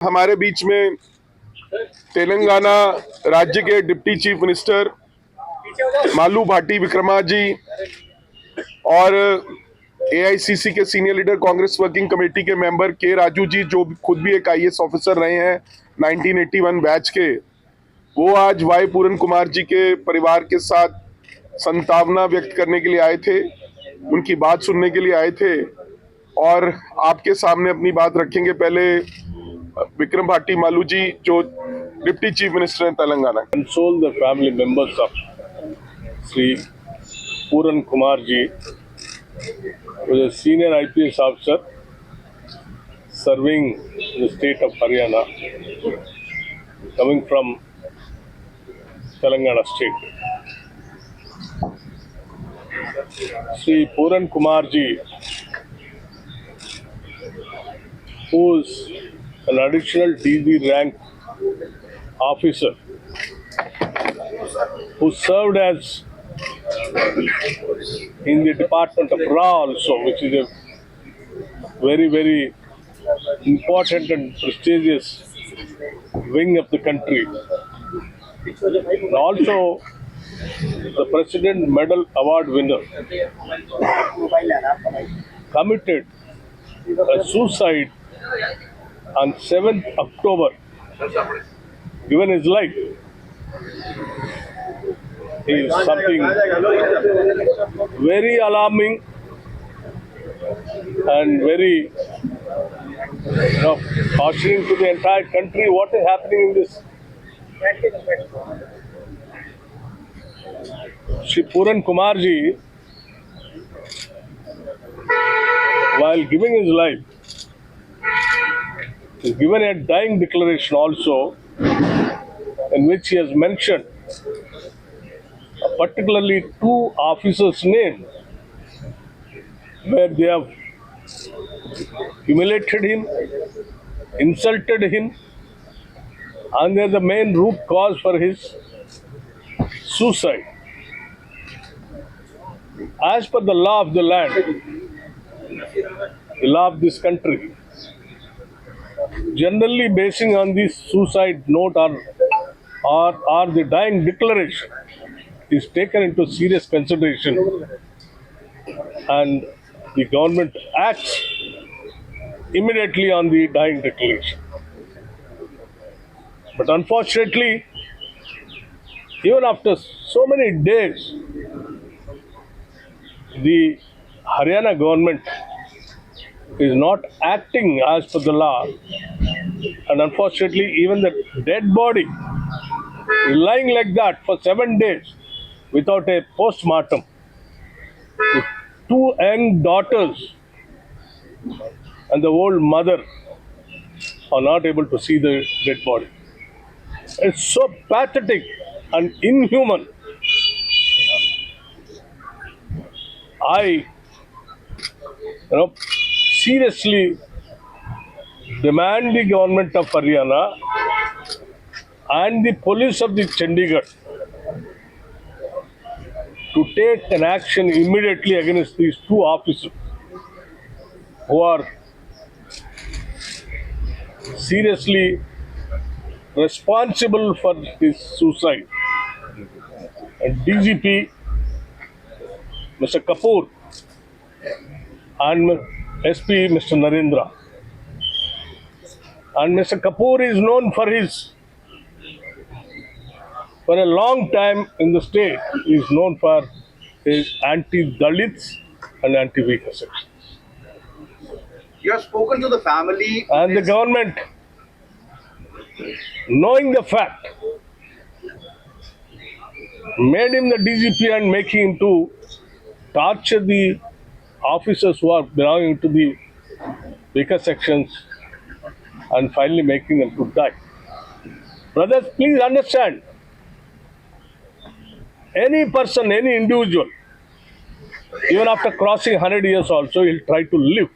हमारे बीच में तेलंगाना राज्य के deputy chief minister Mallu Bhatti Vikrama ji और एआईसीसी के senior leader Congress working committee के मेंबर के राजू जी, जो खुद भी एक आईएएस ऑफिसर रहे हैं 1981 बैच के, वो आज वाई पूरन कुमार जी के परिवार के साथ संतावना व्यक्त करने के लिए आए थे, उनकी बात सुनने के लिए आए थे और आपके सामने अपनी बात रखेंगे। पहले विक्रम भाटी मालू जी, जो डिप्टी चीफ मिनिस्टर हैं Telangana. Console the family members of Sri Puran Kumar ji, who is a senior IPS officer serving in the state of Haryana, coming from Telangana state. Sri Puran Kumar ji, who is an additional DG rank officer, who served as in the Department of RA also, which is a very, very important and prestigious wing of the country. And also the President Medal Award winner, committed a suicide on 7th October, given his life, is something very alarming and very cautioning to the entire country what is happening in this. Shri Puran Kumar ji, while giving his life, is given a dying declaration also, in which he has mentioned particularly two officers' names, where they have humiliated him, insulted him, and they are the main root cause for his suicide. As per the law of the land, the law of this country, generally basing on this suicide note or the dying declaration, is taken into serious consideration and the government acts immediately on the dying declaration. But unfortunately, even after so many days, the Haryana government is not acting as per the law, and unfortunately even the dead body is lying like that for 7 days without a post-mortem. The two young daughters and the old mother are not able to see the dead body. It's so pathetic and inhuman. I seriously demand the government of Haryana and the police of the Chandigarh to take an action immediately against these two officers who are seriously responsible for his suicide. And DGP Mr. Kapoor and SP Mr. Narendra. And Mr. Kapoor is known for a long time in the state, he is known for his anti-Dalits and anti-weaker sections. You have spoken to the family. And the government, knowing the fact, made him the DGP and making him to torture the officers who are belonging to the weaker sections and finally making them to die. Brothers, please understand, any person, any individual, even after crossing 100 years also, he'll try to live.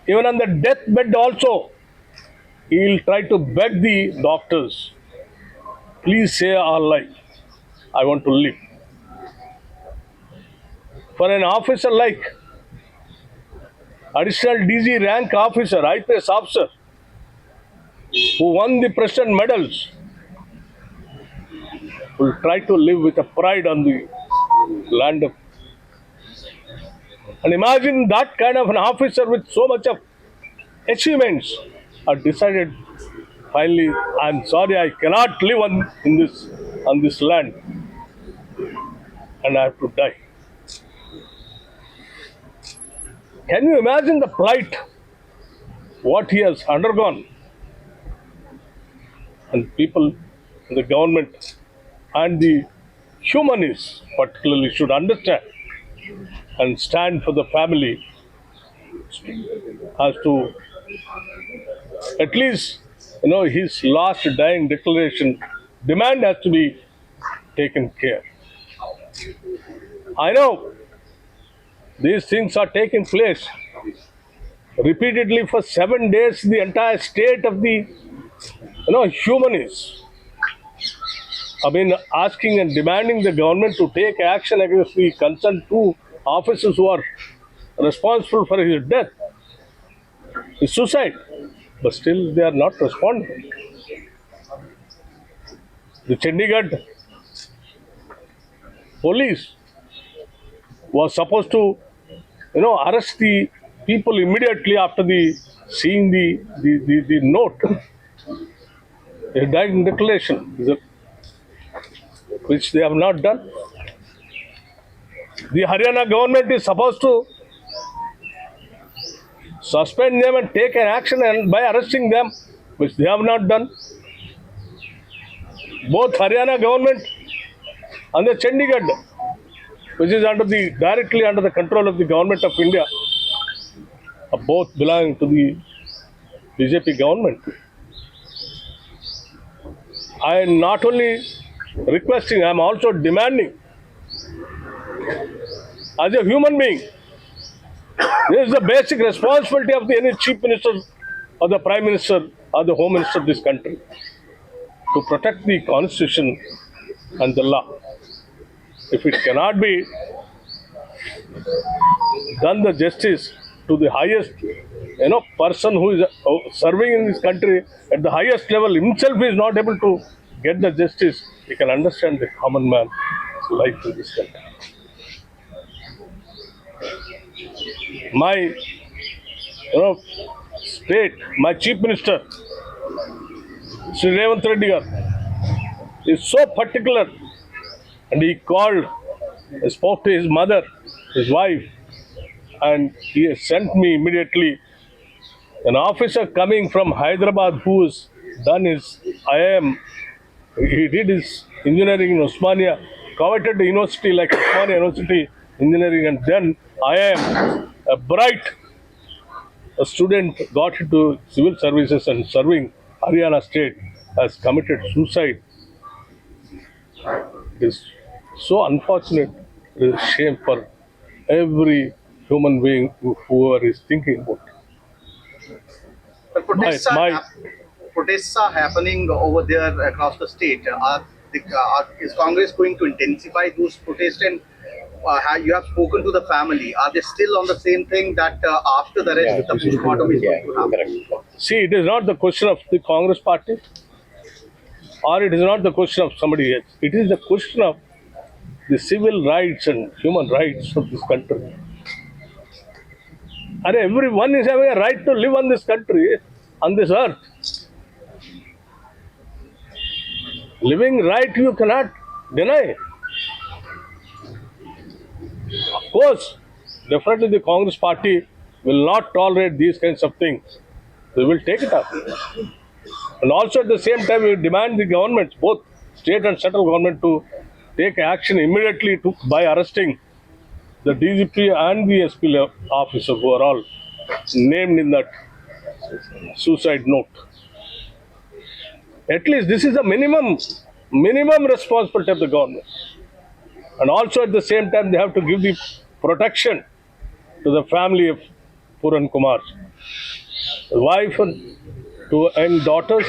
Even on the deathbed also, he'll try to beg the doctors, please save our life. I want to live. For an officer like additional DG rank officer, IPS officer, who won the President medals will try to live with a pride on the land of. And imagine that kind of an officer with so much of achievements are decided finally, I'm sorry, I cannot live on this land and I have to die. Can you imagine the plight, what he has undergone? And people, the government and the humanists particularly should understand and stand for the family as to at least, his last dying declaration demand has to be taken care. I know these things are taking place repeatedly for 7 days. The entire state of the humanists have been asking and demanding the government to take action against the concerned two officers who are responsible for his death, his suicide. But still they are not responding. The Chandigarh police was supposed to, arrest the people immediately after seeing the note, the dying declaration, which they have not done. The Haryana government is supposed to suspend them and take an action and by arresting them, which they have not done. Both Haryana government and the Chandigarh, which is directly under the control of the government of India, are both belonging to the BJP government. I am not only requesting, I am also demanding, as a human being, this is the basic responsibility of any chief minister or the prime minister or the home minister of this country, to protect the constitution and the law. If it cannot be done the justice to the highest, person who is serving in this country at the highest level himself is not able to get the justice, you can understand the common man's life in this country. My, state, my chief minister, Sri Revanth Reddy is so particular, and he spoke to his mother, his wife, and he has sent me immediately an officer coming from Hyderabad who has done his IIM. He did his engineering in Osmania, coveted the university like Osmania University Engineering, and then IIM. A student got into civil services and serving Haryana state has committed suicide. It is so unfortunate. It is a shame for every human being whoever is thinking about it. The protests are happening over there across the state. Is Congress going to intensify those protests? And you have spoken to the family. Are they still on the same thing that after the arrest, the postmortem is going to happen? See, it is not the question of the Congress party, or it is not the question of somebody else. It is the question of the civil rights and human rights of this country. And everyone is having a right to live on this country, on this earth. Living right you cannot deny. Of course, definitely the Congress party will not tolerate these kinds of things. They will take it up. And also at the same time, we demand the governments, both state and central government, to take action immediately by arresting the DGP and the SP officer who are all named in that suicide note. At least this is the minimum responsibility of the government. And also at the same time, they have to give the protection to the family of Puran Kumar, his wife and two young daughters,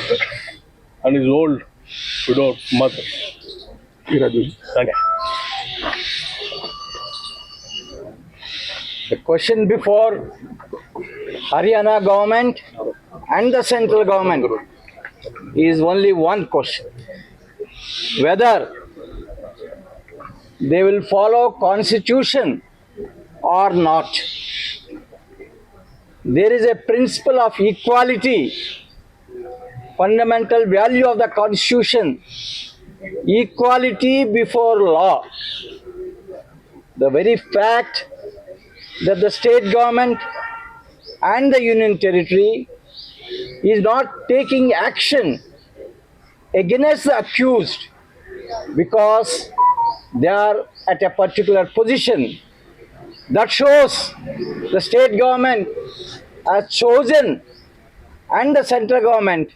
and his old widowed mother. Thank you. The question before Haryana government and the central government is only one question: whether they will follow constitution or not. There is a principle of equality, fundamental value of the constitution, equality before law. The very fact that the state government and the union territory is not taking action against the accused because they are at a particular position, that shows the state government has chosen and the central government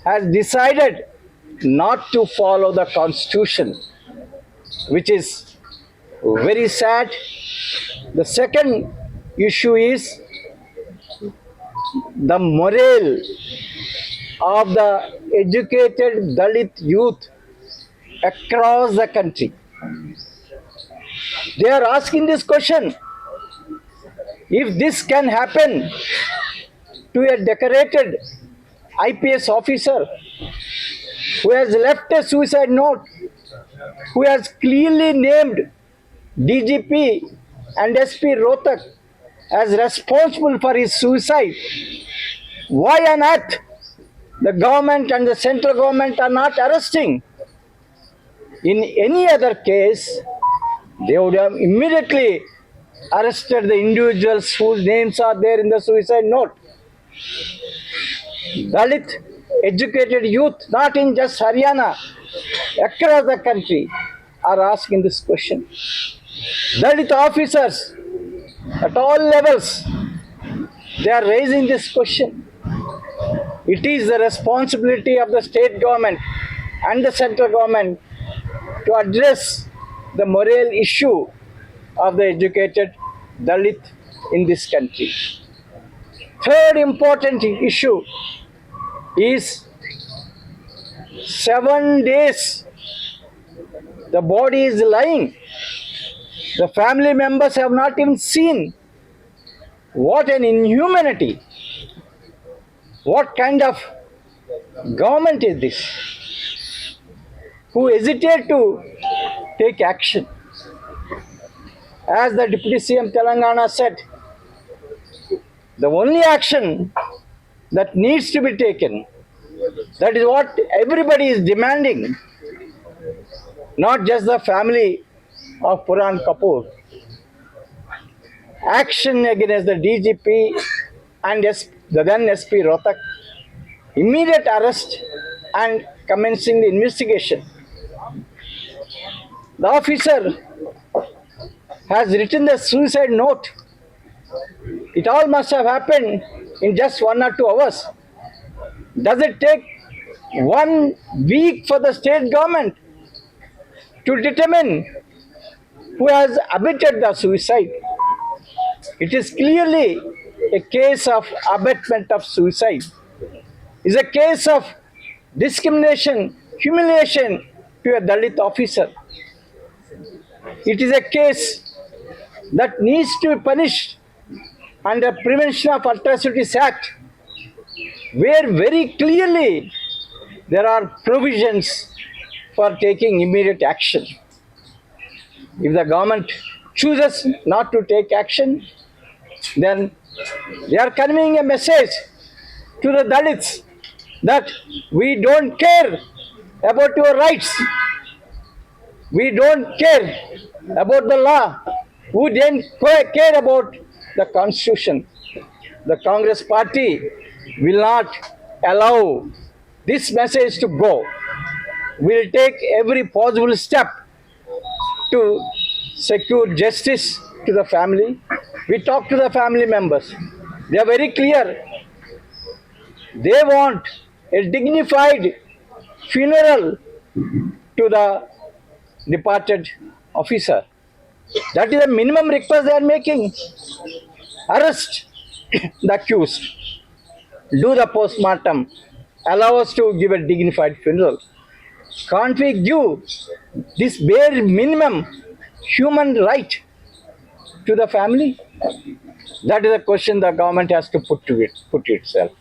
has decided not to follow the constitution, which is very sad. The second issue is the morale of the educated Dalit youth across the country. They are asking this question: if this can happen to a decorated IPS officer who has left a suicide note, who has clearly named DGP and SP Rohtak as responsible for his suicide, why on earth the government and the central government are not arresting? In any other case, they would have immediately arrested the individuals whose names are there in the suicide note. Dalit educated youth, not in just Haryana, across the country, are asking this question. Dalit officers at all levels, they are raising this question. It is the responsibility of the state government and the central government to address the moral issue of the educated Dalit in this country. Third important issue is 7 days the body is lying. The family members have not even seen. What an inhumanity! What kind of government is this? Who hesitate to take action? As the Deputy CM Telangana said, the only action that needs to be taken, that is what everybody is demanding, not just the family of Puran Kapoor. Action against the DGP and the then SP Rohtak, immediate arrest and commencing the investigation. The officer has written the suicide note. It all must have happened in just 1 or 2 hours. Does it take 1 week for the state government to determine who has abetted the suicide? It is clearly a case of abetment of suicide. It's a case of discrimination, humiliation to a Dalit officer. It is a case that needs to be punished under Prevention of Atrocities Act, where very clearly there are provisions for taking immediate action. If the government chooses not to take action, then they are conveying a message to the Dalits that we don't care about your rights. We don't care about the law. We don't care about the constitution. The Congress party will not allow this message to go. We will take every possible step to secure justice to the family. We talk to the family members. They are very clear. They want a dignified funeral to the departed officer. That is the minimum request they are making. Arrest the accused. Do the post-mortem. Allow us to give a dignified funeral. Can't we give this bare minimum human right to the family? That is a question the government has to put itself.